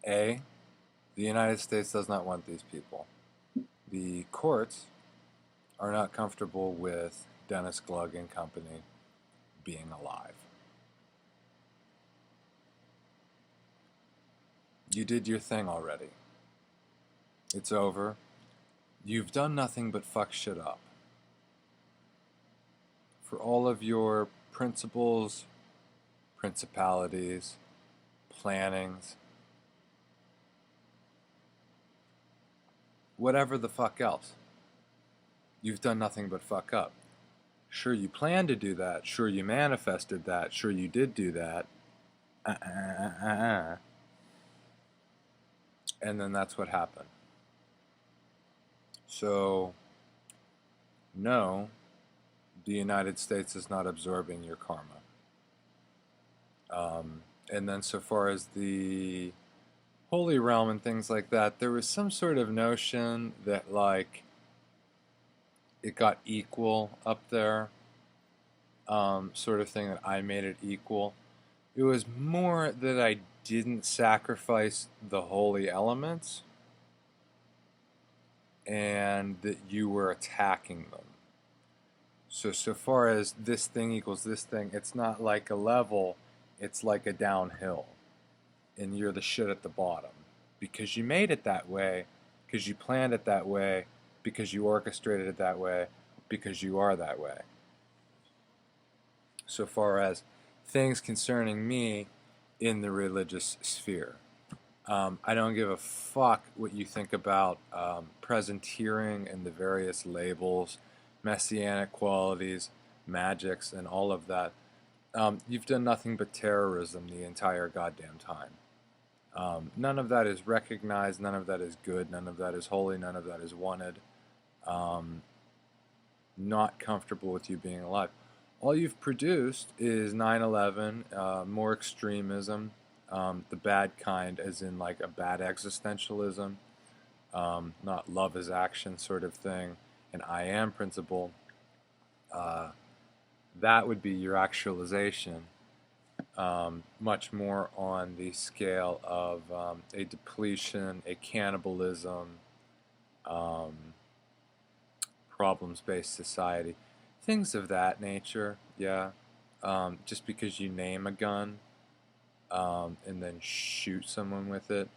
A, the United States does not want these people. The courts are not comfortable with Dennis Glugg and company being alive. You did your thing already. It's over. You've done nothing but fuck shit up. For all of your principles, principalities, plannings, whatever the fuck else, you've done nothing but fuck up. Sure, you planned to do that. Sure, you manifested that. Sure, you did do that. And then that's what happened. So, no, the United States is not absorbing your karma. And then, so far as the Holy Realm and things like that, there was some sort of notion that, like, it got equal up there, sort of thing, that I made it equal. It was more that I didn't sacrifice the holy elements and that you were attacking them. So far as this thing equals this thing, it's not like a level, it's like a downhill. And you're the shit at the bottom. Because you made it that way, because you planned it that way, because you orchestrated it that way, because you are that way. So far as things concerning me in the religious sphere. I don't give a fuck what you think about presenteering and the various labels, messianic qualities, magics, and all of that. You've done nothing but terrorism the entire goddamn time. None of that is recognized, none of that is good, none of that is holy, none of that is wanted. Not comfortable with you being alive. All you've produced is 9/11, more extremism, the bad kind, as in like a bad existentialism, not love is action sort of thing, an I am principle. That would be your actualization, much more on the scale of a depletion, a cannibalism, problems-based society, things of that nature. Yeah, just because you name a gun and then shoot someone with it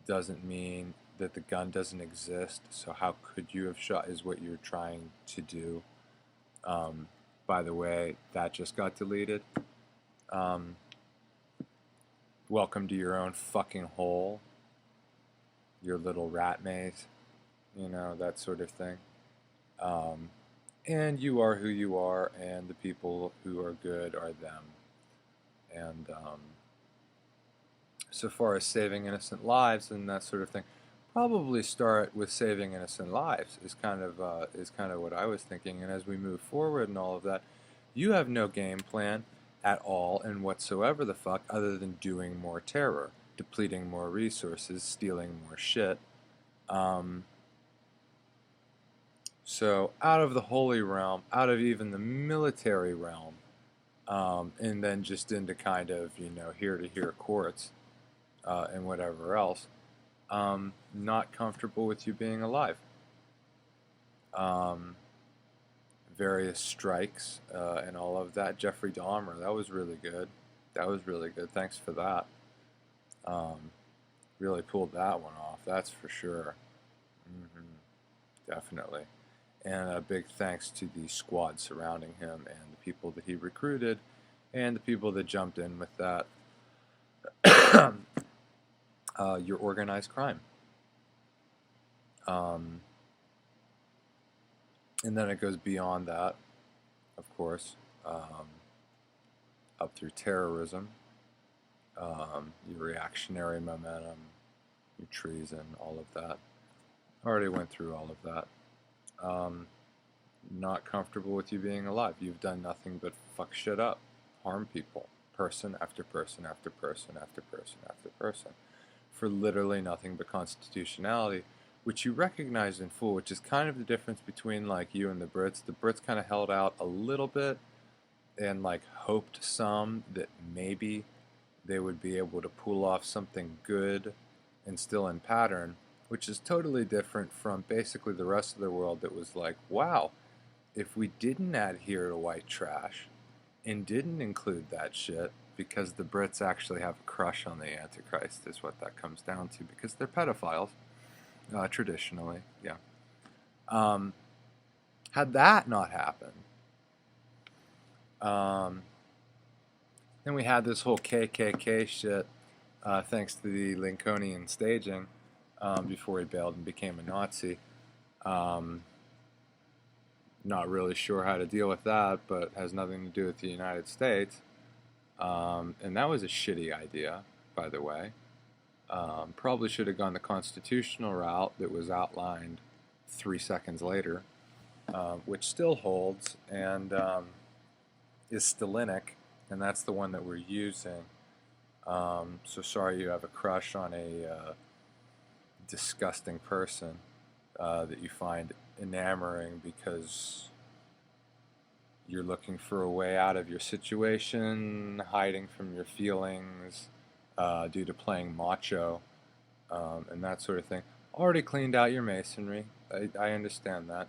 doesn't mean that the gun doesn't exist. So how could you have shot is what you're trying to do. By the way, that just got deleted. Welcome to your own fucking hole, your little rat maze, that sort of thing. And you are who you are, and the people who are good are them. And so far as saving innocent lives and that sort of thing, probably start with saving innocent lives is kind of what I was thinking. And as we move forward and all of that, you have no game plan at all and whatsoever the fuck other than doing more terror, depleting more resources, stealing more shit. So out of the holy realm, out of even the military realm, and then just into kind of, here-to-here courts and whatever else, not comfortable with you being alive. Various strikes and all of that. Jeffrey Dahmer, that was really good. That was really good. Thanks for that. Really pulled that one off, that's for sure. Definitely. And a big thanks to the squad surrounding him and the people that he recruited and the people that jumped in with that. Your organized crime. And then it goes beyond that, of course, up through terrorism, your reactionary momentum, your treason, all of that. Already went through all of that. Not comfortable with you being alive. You've done nothing but fuck shit up, harm people, person after person after person after person after person, for literally nothing but constitutionality, which you recognize in full, which is kind of the difference between like you and the Brits. The Brits kind of held out a little bit and like hoped some that maybe they would be able to pull off something good and still in pattern, which is totally different from basically the rest of the world that was like, wow, if we didn't adhere to white trash and didn't include that shit, because the Brits actually have a crush on the Antichrist, is what that comes down to, because they're pedophiles, traditionally, yeah. Had that not happened, then we had this whole KKK shit, thanks to the Lincolnian staging, before he bailed and became a Nazi. Not really sure how to deal with that, but has nothing to do with the United States. And that was a shitty idea, by the way. Probably should have gone the constitutional route that was outlined 3 seconds later, which still holds and is Stalinic, and that's the one that we're using. So sorry you have a crush on a disgusting person that you find enamoring because you're looking for a way out of your situation, hiding from your feelings due to playing macho and that sort of thing. Already cleaned out your masonry. I understand that.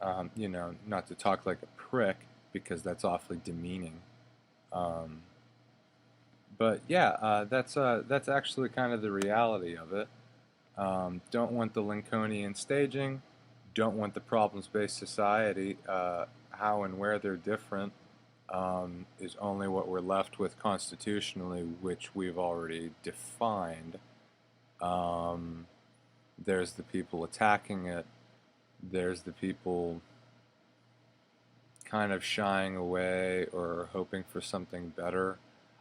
Not to talk like a prick because that's awfully demeaning. But yeah, that's actually kind of the reality of it. Don't want the Lincolnian staging. Don't want the problems-based society. How and where they're different is only what we're left with constitutionally, which we've already defined. There's the people attacking it. There's the people kind of shying away or hoping for something better.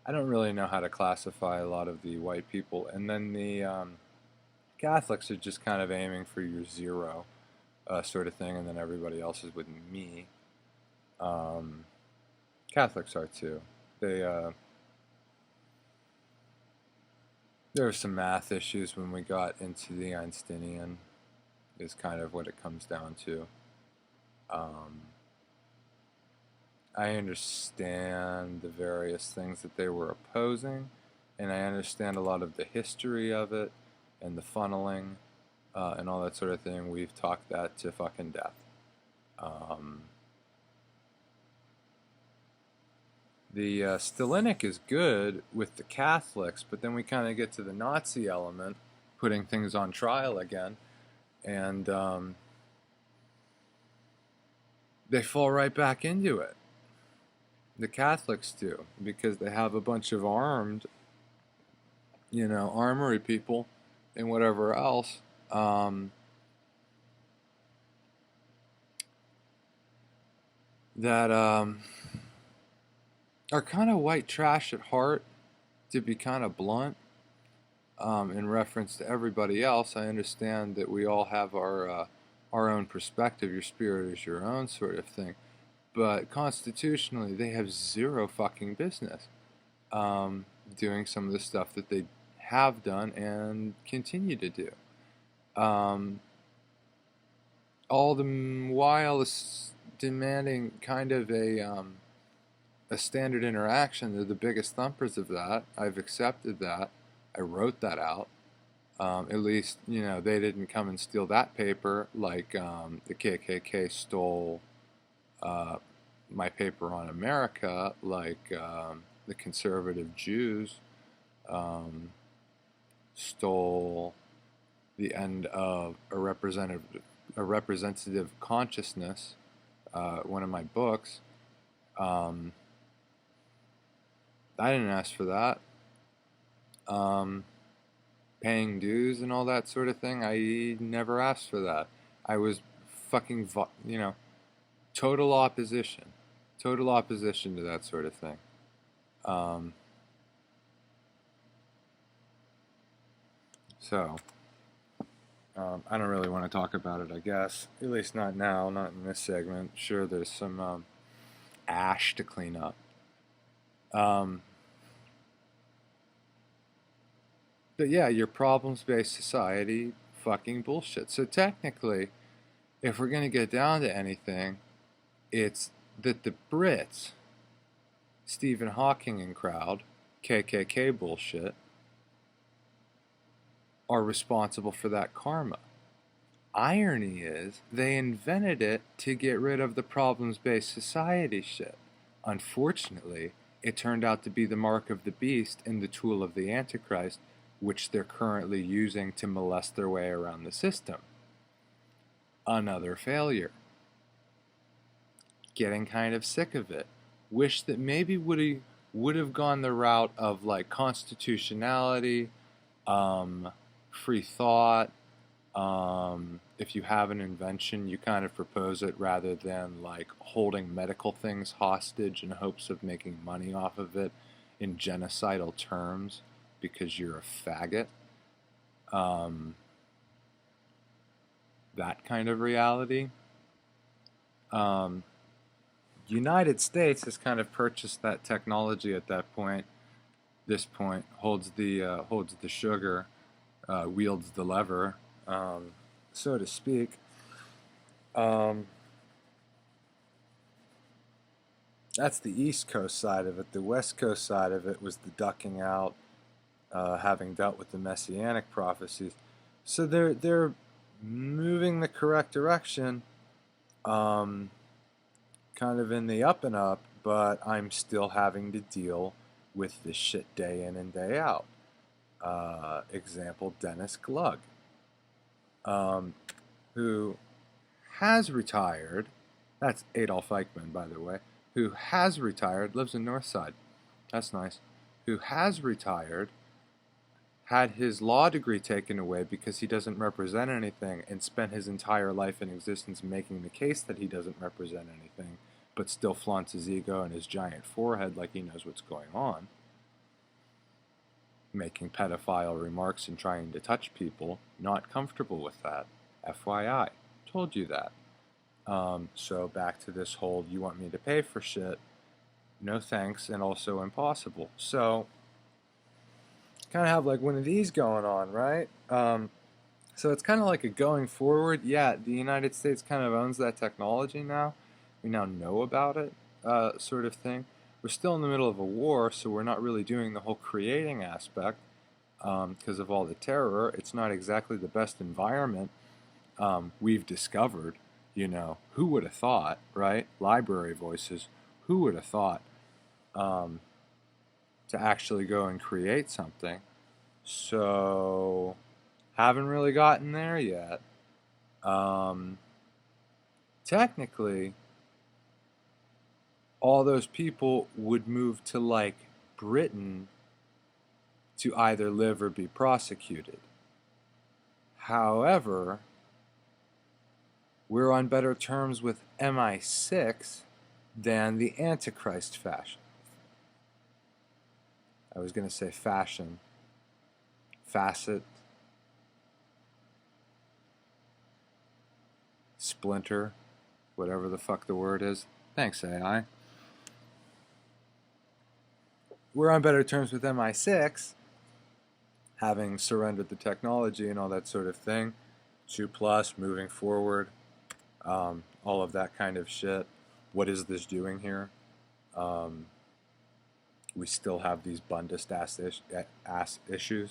I don't really know how to classify a lot of the white people. And then the Catholics are just kind of aiming for your zero sort of thing, and then everybody else is with me. Catholics are too. There were some math issues when we got into the Einsteinian, is kind of what it comes down to. I understand the various things that they were opposing, and I understand a lot of the history of it, and the funneling, and all that sort of thing. We've talked that to fucking death. The Stalinic is good with the Catholics, but then we kind of get to the Nazi element, putting things on trial again, and they fall right back into it. The Catholics do, because they have a bunch of armed, armory people and whatever else. That are kind of white trash at heart, to be kind of blunt. In reference to everybody else, I understand that we all have our own perspective. Your spirit is your own sort of thing. But constitutionally, they have zero fucking business doing some of the stuff that they have done and continue to do. All the while demanding kind of a standard interaction. They're the biggest thumpers of that. I've accepted that. I wrote that out. At least, they didn't come and steal that paper like the KKK stole my paper on America, like the conservative Jews stole the end of a representative consciousness, one of my books. I didn't ask for that. Paying dues and all that sort of thing, I never asked for that. I was fucking, total opposition to that sort of thing. I don't really want to talk about it, I guess. At least not now, not in this segment. Sure, there's some ash to clean up. But yeah, your problems-based society, fucking bullshit. So technically, if we're going to get down to anything, it's that the Brits, Stephen Hawking and crowd, KKK bullshit are responsible for that karma. Irony is, they invented it to get rid of the problems-based society shit. Unfortunately, it turned out to be the mark of the beast and the tool of the Antichrist, which they're currently using to molest their way around the system. Another failure. Getting kind of sick of it. Wish that maybe would have gone the route of like constitutionality, free thought. If you have an invention, you kind of propose it rather than like holding medical things hostage in hopes of making money off of it in genocidal terms because you're a faggot. That kind of reality. United States has kind of purchased that technology at that point. This point holds the sugar, wields the lever, so to speak. That's the East Coast side of it. The West Coast side of it was the ducking out, having dealt with the messianic prophecies. So they're moving the correct direction, kind of in the up and up, but I'm still having to deal with this shit day in and day out. Example, Dennis Glugg, who has retired. That's Adolf Eichmann, by the way, who has retired, lives in Northside. That's nice. Who has retired, had his law degree taken away because he doesn't represent anything, and spent his entire life in existence making the case that he doesn't represent anything, but still flaunts his ego and his giant forehead like he knows what's going on, making pedophile remarks and trying to touch people, not comfortable with that. FYI, told you that. So back to this whole, you want me to pay for shit, no thanks, and also impossible. So, kind of have like one of these going on, right? So it's kind of like a going forward. Yeah, the United States kind of owns that technology now. We now know about it, sort of thing. We're still in the middle of a war, so we're not really doing the whole creating aspect because of all the terror. It's not exactly the best environment we've discovered. You know, who would have thought, right? Library voices. Who would have thought to actually go and create something? So, haven't really gotten there yet. Technically, all those people would move to like Britain to either live or be prosecuted. However, we're on better terms with MI6 than the Antichrist fashion. I was going to say fashion. Facet. Splinter. Whatever the fuck the word is. Thanks, AI. We're on better terms with MI6, having surrendered the technology and all that sort of thing. 2+, moving forward. All of that kind of shit. What is this doing here? We still have these Bundist ass issues.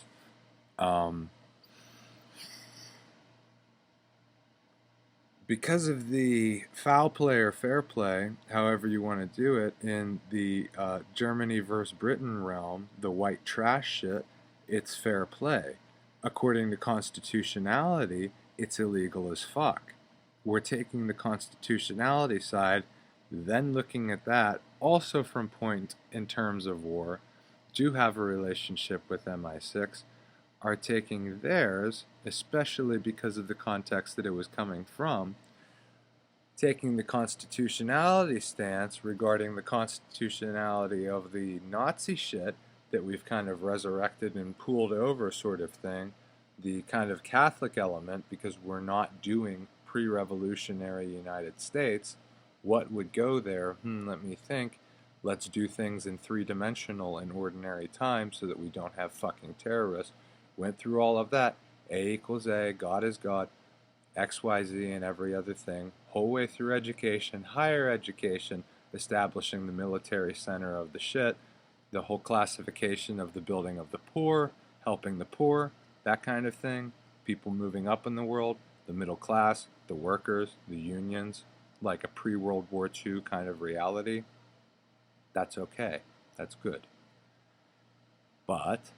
Because of the foul play or fair play, however you want to do it, in the Germany versus Britain realm, the white trash shit, it's fair play. According to constitutionality, it's illegal as fuck. We're taking the constitutionality side, then looking at that, also from point in terms of war, do have a relationship with MI6, are taking theirs, especially because of the context that it was coming from, taking the constitutionality stance regarding the constitutionality of the Nazi shit that we've kind of resurrected and pooled over sort of thing, the kind of Catholic element, because we're not doing pre-revolutionary United States. What would go there? Let me think. Let's do things in three-dimensional in ordinary time so that we don't have fucking terrorists. Went through all of that. A equals A, God is God, X, Y, Z, and every other thing. Whole way through education, higher education, establishing the military center of the shit, The whole classification of the building of the poor, helping the poor, that kind of thing, people moving up in the world, the middle class, the workers, the unions, like a pre-World War II kind of reality, that's okay. That's good. But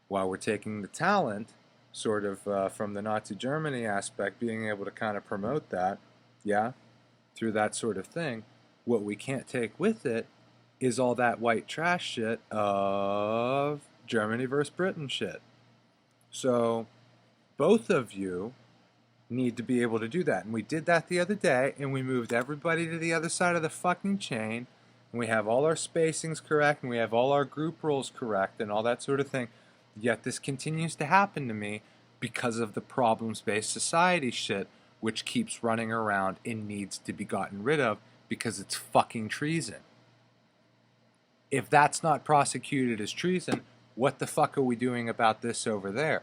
while we're taking the talent, sort of from the Nazi Germany aspect, being able to kind of promote that, yeah, through that sort of thing, what we can't take with it is all that white trash shit of Germany versus Britain shit. So both of you need to be able to do that. And we did that the other day, and we moved everybody to the other side of the fucking chain, and we have all our spacings correct, and we have all our group roles correct, and all that sort of thing. Yet this continues to happen to me because of the problems-based society shit, which keeps running around and needs to be gotten rid of because it's fucking treason. If that's not prosecuted as treason, what the fuck are we doing about this over there?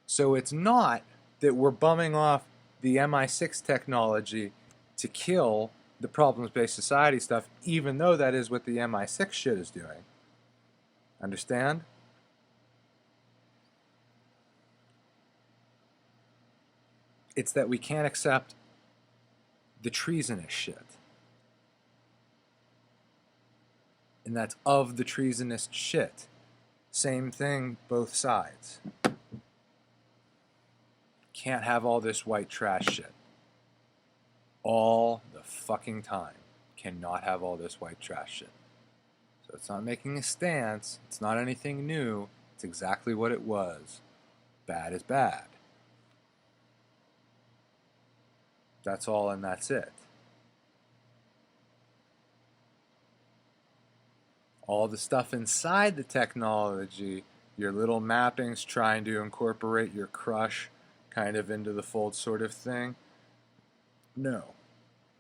So it's not that we're bumming off the MI6 technology to kill the problems-based society stuff, even though that is what the MI6 shit is doing. Understand? It's that we can't accept the treasonous shit. And that's of the treasonous shit. Same thing, both sides. Can't have all this white trash shit. All the fucking time. Cannot have all this white trash shit. So it's not making a stance. It's not anything new. It's exactly what it was. Bad is bad. That's all and that's it. All the stuff inside the technology, your little mappings trying to incorporate your crush kind of into the fold sort of thing. No.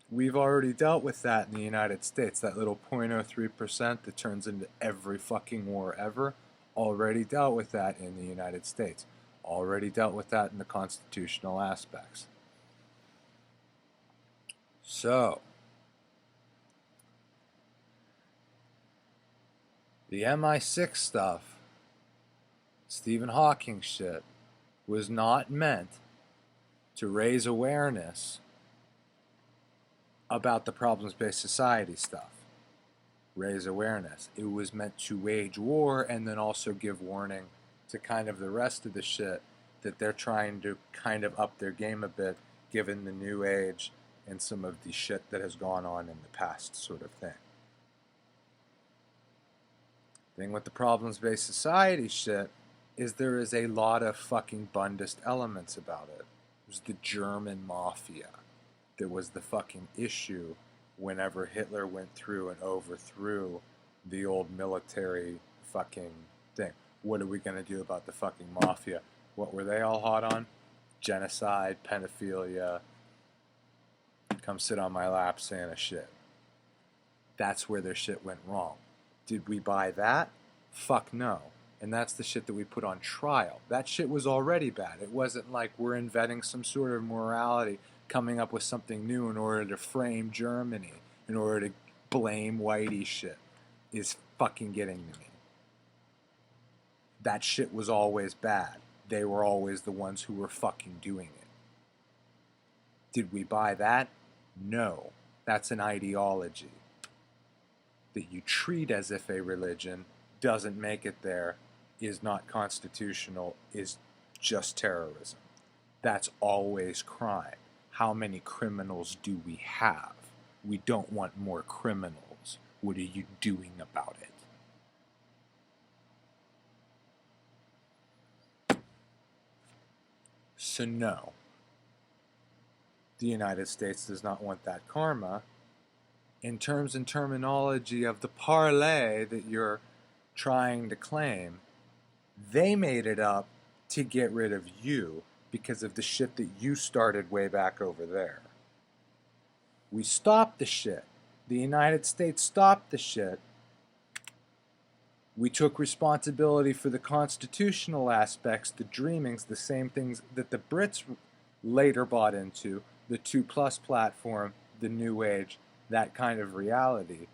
We've already dealt with that in the United States. That little 0.03% that turns into every fucking war ever. Already dealt with that in the United States. Already dealt with that in the constitutional aspects. So, the MI6 stuff, Stephen Hawking shit, was not meant to raise awareness about the problems-based society stuff. Raise awareness. It was meant to wage war and then also give warning to kind of the rest of the shit that they're trying to kind of up their game a bit given the new age and some of the shit that has gone on in the past sort of thing. The thing with the problems-based society shit is there is a lot of fucking Bundist elements about it. There's the German mafia that was the fucking issue whenever Hitler went through and overthrew the old military fucking thing. What are we going to do about the fucking mafia? What were they all hot on? Genocide, pedophilia, come sit on my lap, Santa shit. That's where their shit went wrong. Did we buy that? Fuck no. And that's the shit that we put on trial. That shit was already bad. It wasn't like we're inventing some sort of morality, coming up with something new in order to frame Germany, in order to blame whitey shit, is fucking getting to me. That shit was always bad. They were always the ones who were fucking doing it. Did we buy that? No. That's an ideology that you treat as if a religion, doesn't make it there, is not constitutional, is just terrorism. That's always crime. How many criminals do we have? We don't want more criminals. What are you doing about it? So no. The United States does not want that karma. In terms and terminology of the parlay that you're trying to claim, they made it up to get rid of you because of the shit that you started way back over there. We stopped the shit. The United States stopped the shit. We took responsibility for the constitutional aspects, the dreamings, the same things that the Brits later bought into, the 2+ platform, the New Age, that kind of reality,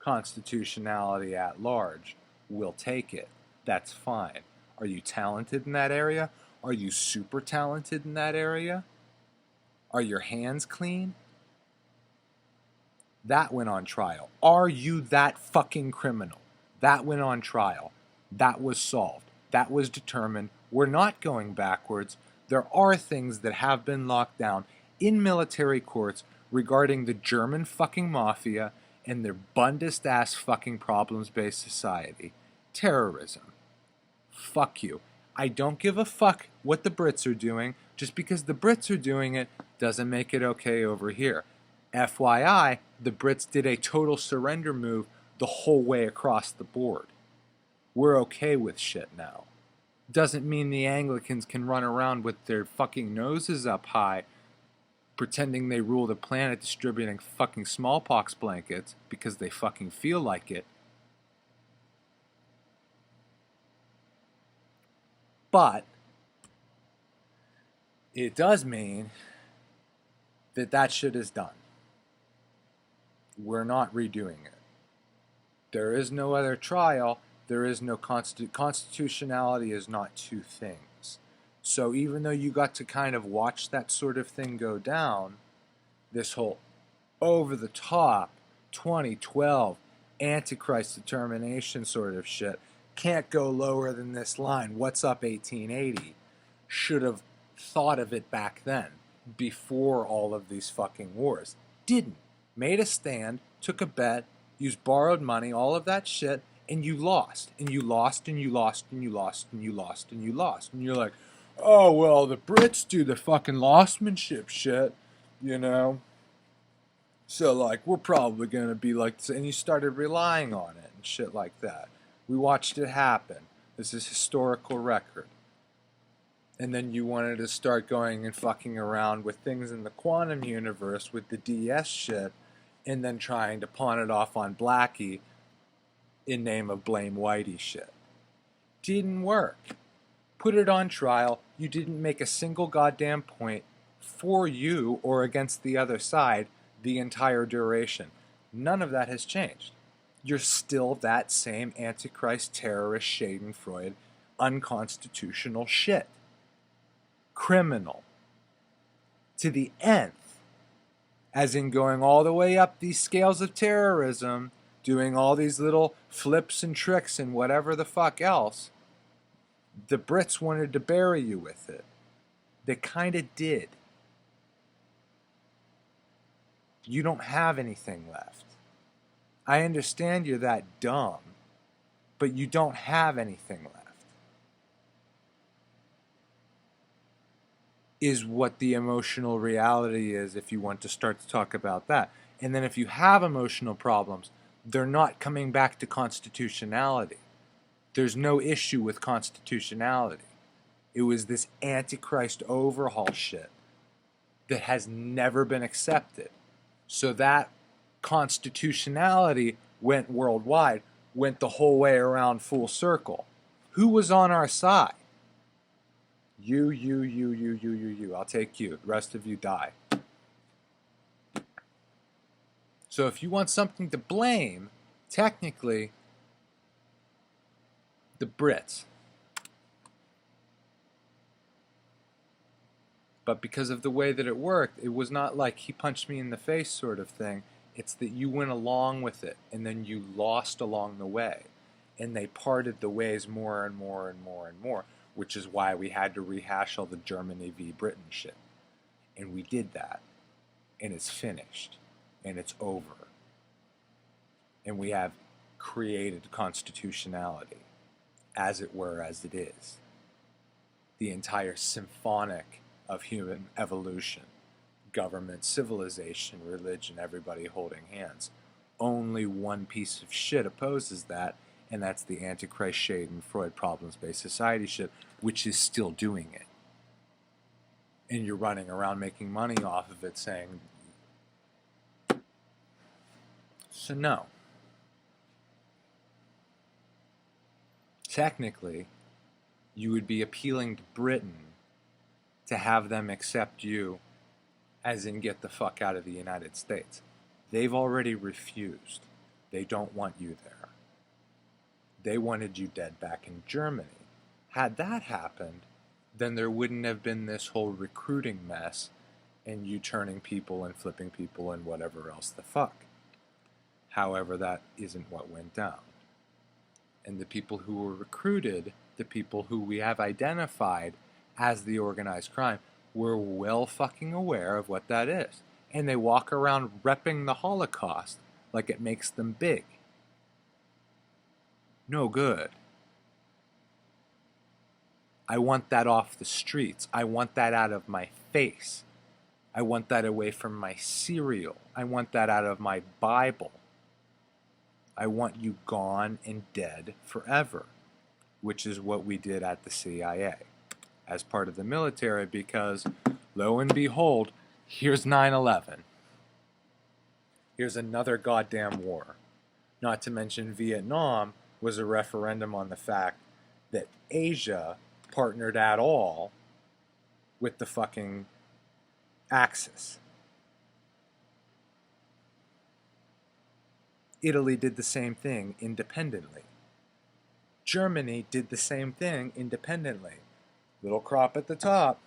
constitutionality at large. We'll take it. That's fine. Are you talented in that area? Are you super talented in that area? Are your hands clean? That went on trial. Are you that fucking criminal? That went on trial. That was solved. That was determined. We're not going backwards. There are things that have been locked down in military courts regarding the German fucking mafia and their Bundist ass fucking problems-based society. Terrorism. Fuck you. I don't give a fuck what the Brits are doing. Just because the Brits are doing it doesn't make it okay over here. FYI, the Brits did a total surrender move the whole way across the board. We're okay with shit now. Doesn't mean the Anglicans can run around with their fucking noses up high pretending they rule the planet distributing fucking smallpox blankets because they fucking feel like it. But it does mean that that shit is done. We're not redoing it. There is no other trial. There is no constitutionality is not two things. So even though you got to kind of watch that sort of thing go down, this whole over-the-top 2012 Antichrist determination sort of shit can't go lower than this line. What's up 1880? Should have thought of it back then, before all of these fucking wars. Didn't. Made a stand, took a bet, used borrowed money, all of that shit, and you lost. And you lost, and you lost, and you lost, and you lost, and you lost. And you're like, oh, well, the Brits do the fucking lostmanship shit, you know? So, like, we're probably going to be like this. And you started relying on it and shit like that. We watched it happen. This is historical record. And then you wanted to start going and fucking around with things in the quantum universe with the DS shit, and then trying to pawn it off on Blackie in name of blame Whitey shit. Didn't work. Put it on trial. You didn't make a single goddamn point for you or against the other side the entire duration. None of that has changed. You're still that same Antichrist terrorist Schadenfreude unconstitutional shit. Criminal. To the nth. As in going all the way up these scales of terrorism, doing all these little flips and tricks and whatever the fuck else. The Brits wanted to bury you with it. They kind of did. You don't have anything left. I understand you're that dumb, but you don't have anything left. Is what the emotional reality is if you want to start to talk about that. And then if you have emotional problems, they're not coming back to constitutionality. There's no issue with constitutionality. It was this Antichrist overhaul shit that has never been accepted. So that constitutionality went worldwide, went the whole way around full circle. Who was on our side? You. I'll take you. The rest of you die. So if you want something to blame, technically, the Brits. But because of the way that it worked, it was not like he punched me in the face sort of thing. It's that you went along with it, and then you lost along the way. And they parted the ways more and more and more and more, which is why we had to rehash all the Germany v. Britain shit. And we did that. And it's finished. And it's over. And we have created constitutionality, as it were, as it is. The entire symphonic of human evolution, government, civilization, religion, everybody holding hands. Only one piece of shit opposes that, and that's the Antichrist Schadenfreude problems-based society shit, which is still doing it. And you're running around making money off of it saying, so no. Technically, you would be appealing to Britain to have them accept you, as in get the fuck out of the United States. They've already refused. They don't want you there. They wanted you dead back in Germany. Had that happened, then there wouldn't have been this whole recruiting mess and you turning people and flipping people and whatever else the fuck. However, that isn't what went down. And the people who were recruited, the people who we have identified as the organized crime, were well fucking aware of what that is. And they walk around repping the Holocaust like it makes them big. No good. I want that off the streets. I want that out of my face. I want that away from my cereal. I want that out of my Bible. I want you gone and dead forever, which is what we did at the CIA as part of the military, because lo and behold, here's 9/11. Here's another goddamn war. Not to mention Vietnam was a referendum on the fact that Asia partnered at all with the fucking Axis. Italy did the same thing independently. Germany did the same thing independently. Little crop at the top.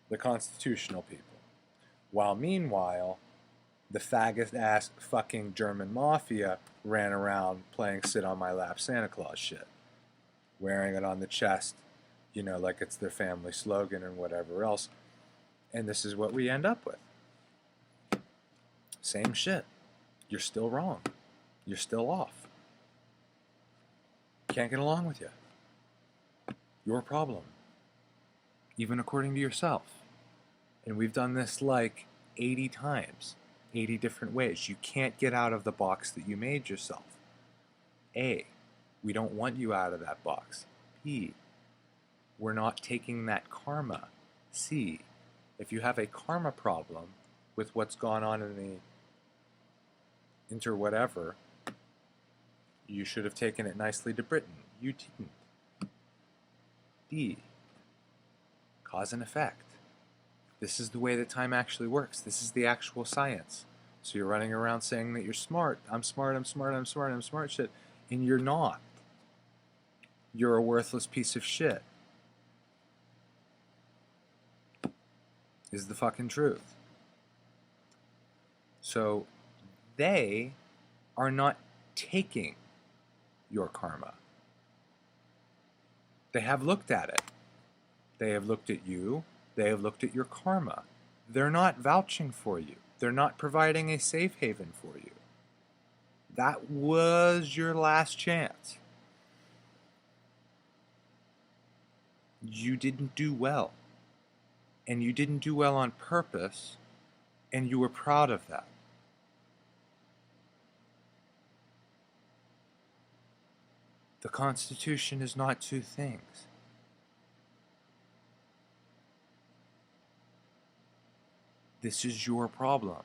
The constitutional people. While meanwhile, the faggot-ass fucking German mafia ran around playing sit on my lap Santa Claus shit. Wearing it on the chest, you know, like it's their family slogan and whatever else. And this is what we end up with. Same shit. You're still wrong. You're still off. Can't get along with you. Your problem. Even according to yourself. And we've done this like 80 times. 80 different ways. You can't get out of the box that you made yourself. A, we don't want you out of that box. B, we're not taking that karma. C, if you have a karma problem with what's gone on in the inter-whatever, you should have taken it nicely to Britain. You didn't. D, cause and effect. This is the way that time actually works. This is the actual science. So you're running around saying that you're smart. I'm smart, I'm smart, I'm smart, I'm smart shit. And you're not. You're a worthless piece of shit. Is the fucking truth. So they are not taking your karma. They have looked at it. They have looked at you. They have looked at your karma. They're not vouching for you. They're not providing a safe haven for you. That was your last chance. You didn't do well. And you didn't do well on purpose, and you were proud of that. The Constitution is not two things. This is your problem.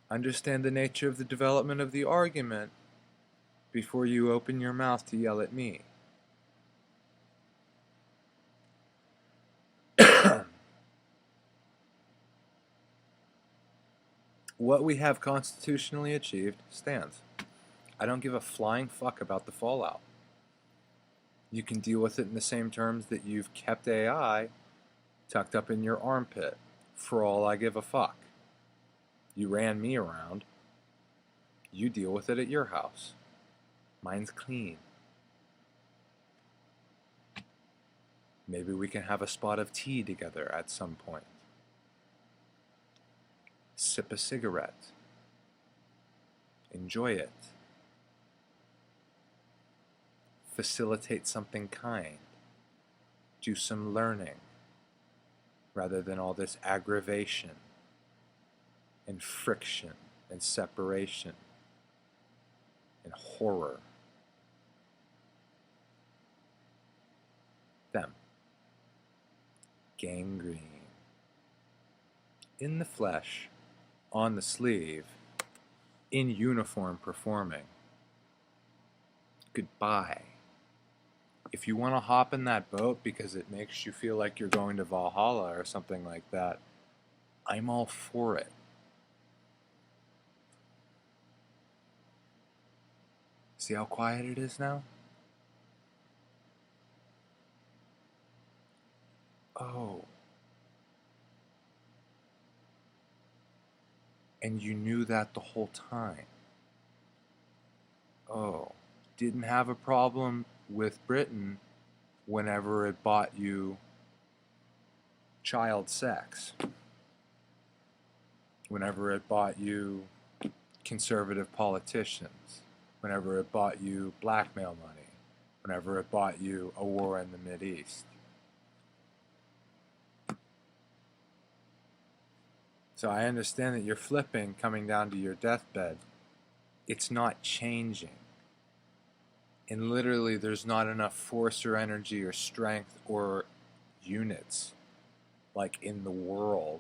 Understand the nature of the development of the argument before you open your mouth to yell at me. What we have constitutionally achieved stands. I don't give a flying fuck about the fallout. You can deal with it in the same terms that you've kept AI tucked up in your armpit. For all I give a fuck. You ran me around. You deal with it at your house. Mine's clean. Maybe we can have a spot of tea together at some point. Sip a cigarette. Enjoy it. Facilitate something kind. Do some learning. Rather than all this aggravation and friction and separation and horror. Them. Gangrene. In the flesh, on the sleeve, in uniform performing. goodbye. If you want to hop in that boat because it makes you feel like you're going to Valhalla or something like that, I'm all for it. See how quiet it is now? Oh. And you knew that the whole time. Oh. Didn't have a problem with Britain whenever it bought you child sex. Whenever it bought you conservative politicians. Whenever it bought you blackmail money. Whenever it bought you a war in the Mideast. So I understand that you're flipping coming down to your deathbed. It's not changing. And literally there's not enough force or energy or strength or units like in the world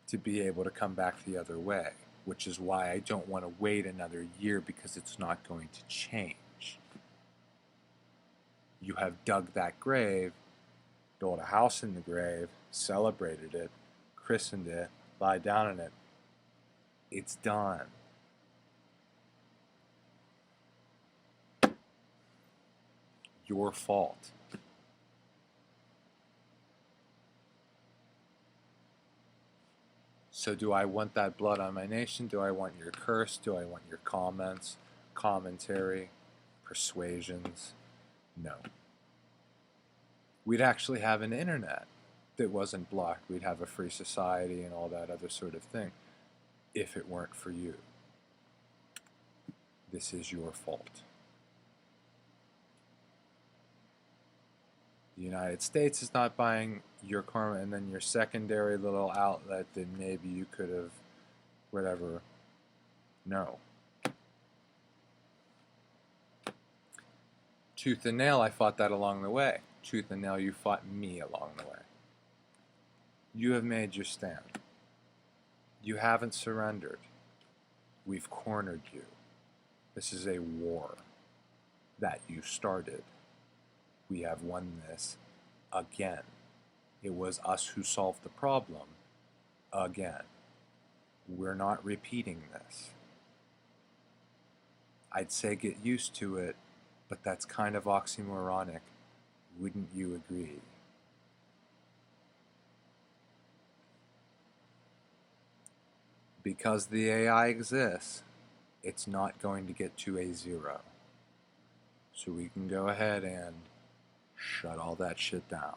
to be able to come back the other way, which is why I don't want to wait another year, because it's not going to change. You have dug that grave, built a house in the grave, celebrated it, christened it, lie down in it. It's done. Your fault. So do I want that blood on my nation? Do I want your curse? Do I want your comments, commentary, persuasions? No. We'd actually have an internet that wasn't blocked. We'd have a free society and all that other sort of thing if it weren't for you. This is your fault. The United States is not buying your karma, and then your secondary little outlet that maybe you could have, whatever. No. Tooth and nail, I fought that along the way. Tooth and nail, you fought me along the way. You have made your stand. You haven't surrendered. We've cornered you. This is a war that you started. We have won this again. It was us who solved the problem again. We're not repeating this. I'd say get used to it, but that's kind of oxymoronic. Wouldn't you agree? Because the AI exists, it's not going to get to a zero. So we can go ahead and shut all that shit down.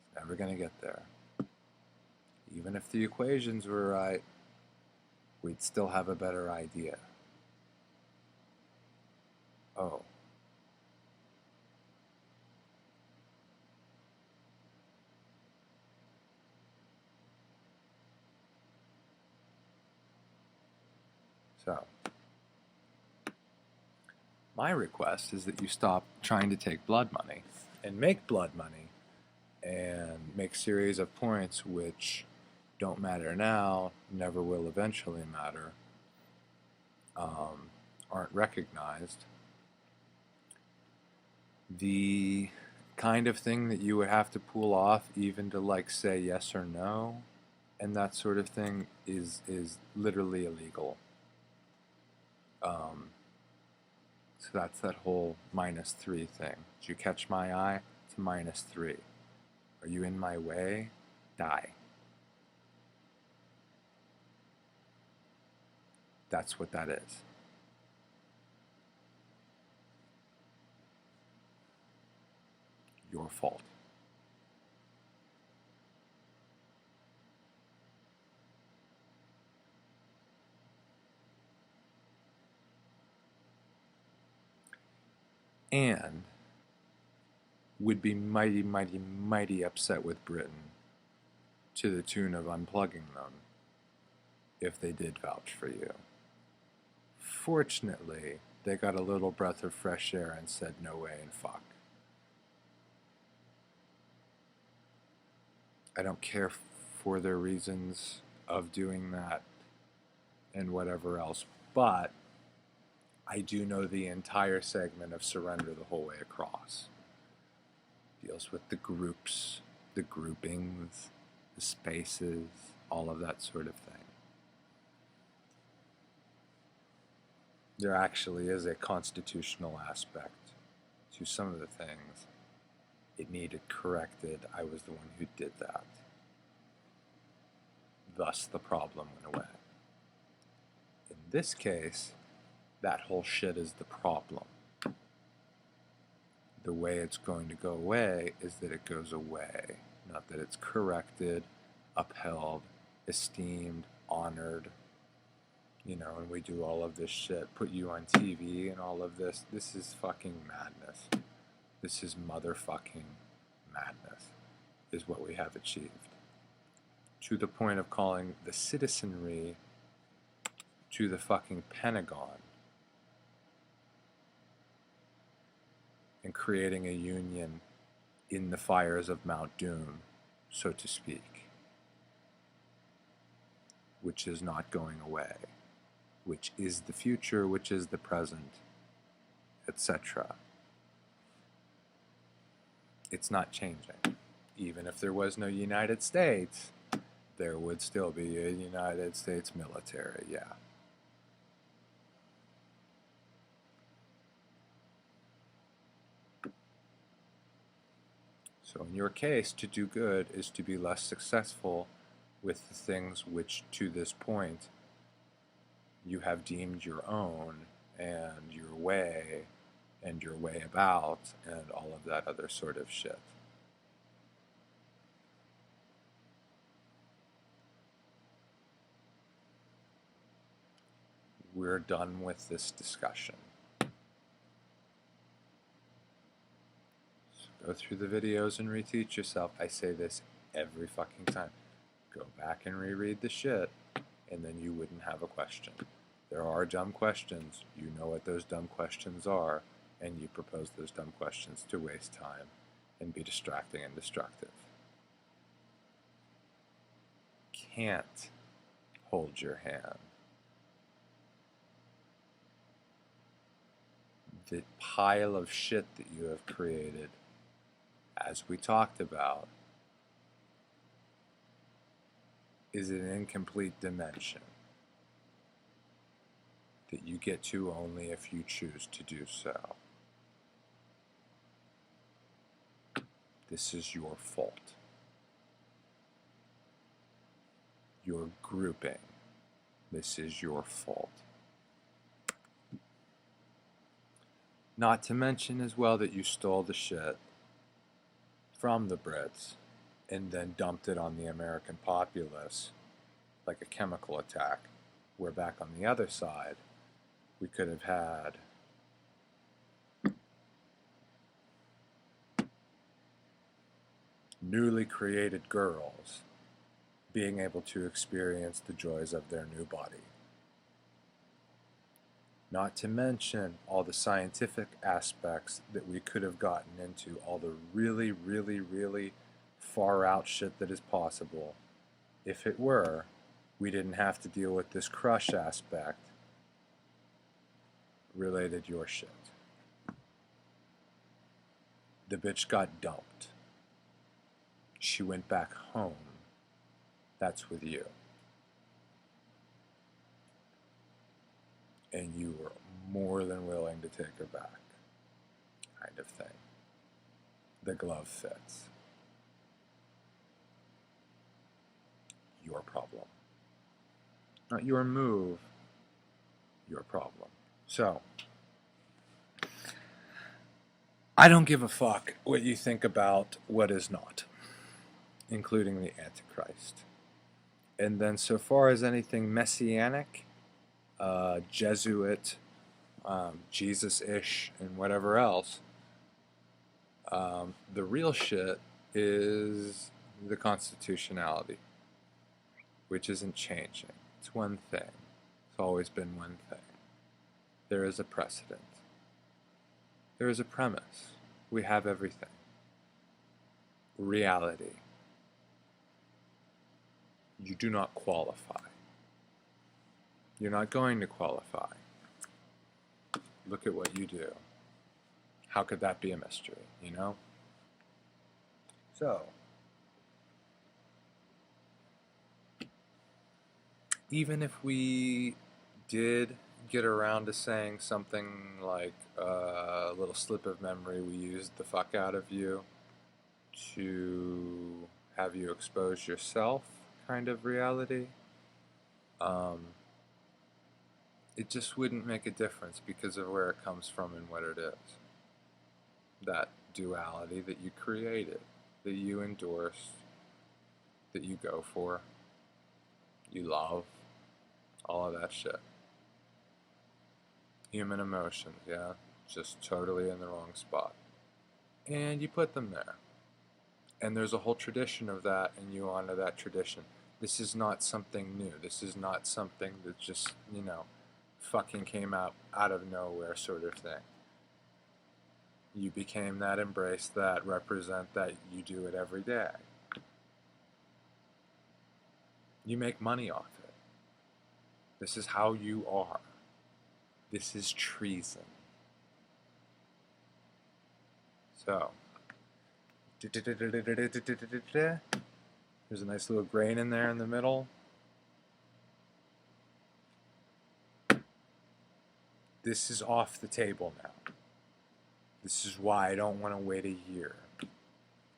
It's never going to get there. Even if the equations were right, we'd still have a better idea. Oh. So, my request is that you stop trying to take blood money and make blood money and make series of points which don't matter now, never will eventually matter, aren't recognized. The kind of thing that you would have to pull off even to like say yes or no and that sort of thing is literally illegal. So that's that whole -3 thing. Did you catch my eye? It's -3. Are you in my way? Die. That's what that is. Your fault. And would be mighty, mighty, mighty upset with Britain to the tune of unplugging them if they did vouch for you. Fortunately, they got a little breath of fresh air and said no way and fuck. I don't care for their reasons of doing that and whatever else. But I do know the entire segment of Surrender the Whole Way Across. Deals with the groups, the groupings, the spaces, all of that sort of thing. There actually is a constitutional aspect to some of the things. It needed corrected. I was the one who did that. Thus, the problem went away. In this case, that whole shit is the problem. The way it's going to go away is that it goes away, not that it's corrected, upheld, esteemed, honored. You know, and we do all of this shit, put you on TV and all of this. This is fucking madness. This is motherfucking madness, is what we have achieved. To the point of calling the citizenry to the fucking Pentagon and creating a union in the fires of Mount Doom, so to speak, which is not going away, which is the future, which is the present, etc. It's not changing. Even if there was no United States, there would still be a United States military, yeah. So in your case, to do good is to be less successful with the things which, to this point, you have deemed your own, and your way about, and all of that other sort of shit. We're done with this discussion. Go through the videos and reteach yourself. I say this every fucking time. Go back and reread the shit, and then you wouldn't have a question. There are dumb questions. You know what those dumb questions are, and you propose those dumb questions to waste time and be distracting and destructive. Can't hold your hand. The pile of shit that you have created, as we talked about, is an incomplete dimension that you get to only if you choose to do so. This is your fault. You're grouping. This is your fault. Not to mention as well that you stole the shit from the Brits and then dumped it on the American populace like a chemical attack. Where back on the other side, we could have had newly created girls being able to experience the joys of their new body. Not to mention all the scientific aspects that we could have gotten into, all the really, really, really far out shit that is possible. If it were, we didn't have to deal with this crush aspect related your shit. The bitch got dumped. She went back home. That's with you. And you were more than willing to take her back, kind of thing. The glove fits. Your problem. Not your move, your problem. So, I don't give a fuck what you think about what is not, including the Antichrist. And then so far as anything messianic, Jesuit, Jesus-ish, and whatever else, the real shit is the constitutionality, which isn't changing. It's one thing. It's always been one thing. There is a precedent. There is a premise. We have everything. Reality. You do not qualify. You're not going to qualify. Look at what you do. How could that be a mystery, you know? So, even if we did get around to saying something like a little slip of memory, we used the fuck out of you to have you expose yourself kind of reality, it just wouldn't make a difference because of where it comes from and what it is. That duality that you created, that you endorse, that you go for, you love, all of that shit. Human emotions, yeah, just totally in the wrong spot. And you put them there. And there's a whole tradition of that, and you honor that tradition. This is not something new. This is not something that just, fucking came out of nowhere sort of thing. You became that, embrace that, represent that, you do it every day. You make money off it. This is how you are. This is treason. So, there's a nice little grain in there in the middle. This is off the table now. This is why I don't want to wait a year.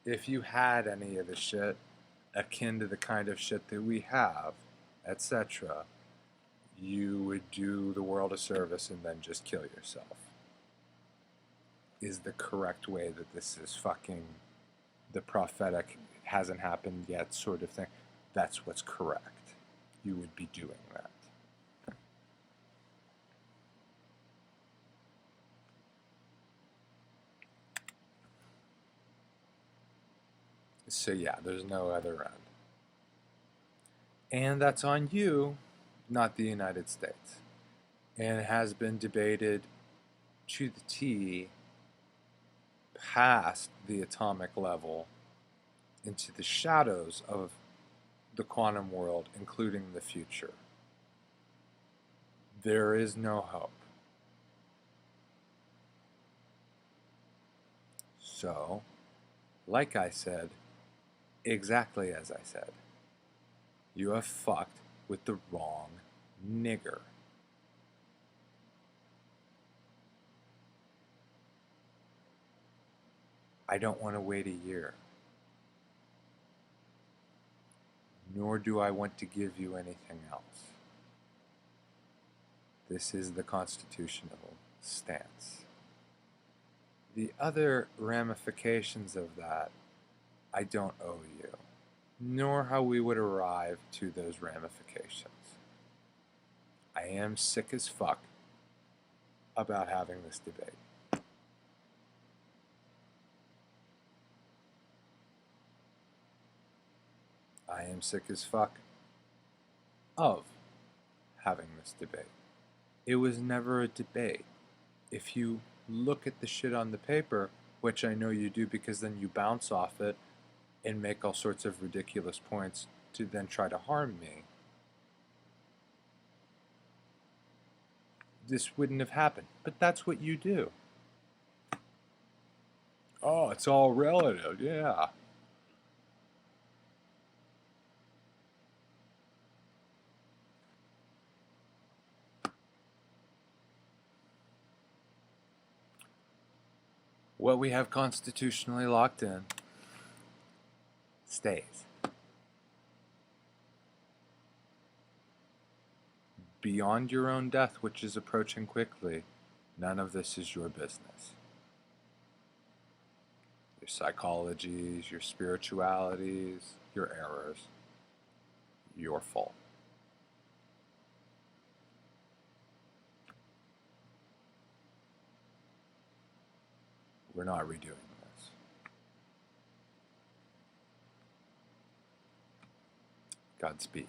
If you had any of the shit akin to the kind of shit that we have, etc., you would do the world a service and then just kill yourself. Is the correct way that this is fucking the prophetic hasn't happened yet sort of thing. That's what's correct. You would be doing that. So yeah, there's no other end. And that's on you, not the United States. And it has been debated to the T past the atomic level into the shadows of the quantum world, including the future. There is no hope. So, like I said, exactly as I said, you have fucked with the wrong nigger. I don't want to wait a year. Nor do I want to give you anything else. This is the constitutional stance. The other ramifications of that, I don't owe you, nor how we would arrive to those ramifications. I am sick as fuck about having this debate. I am sick as fuck of having this debate. It was never a debate. If you look at the shit on the paper, which I know you do because then you bounce off it and make all sorts of ridiculous points to then try to harm me, this wouldn't have happened. But that's what you do. Oh, it's all relative, yeah. What we have constitutionally locked in stays. Beyond your own death, which is approaching quickly, none of this is your business. Your psychologies, your spiritualities, your errors, your fault. We're not redoing this. Godspeed.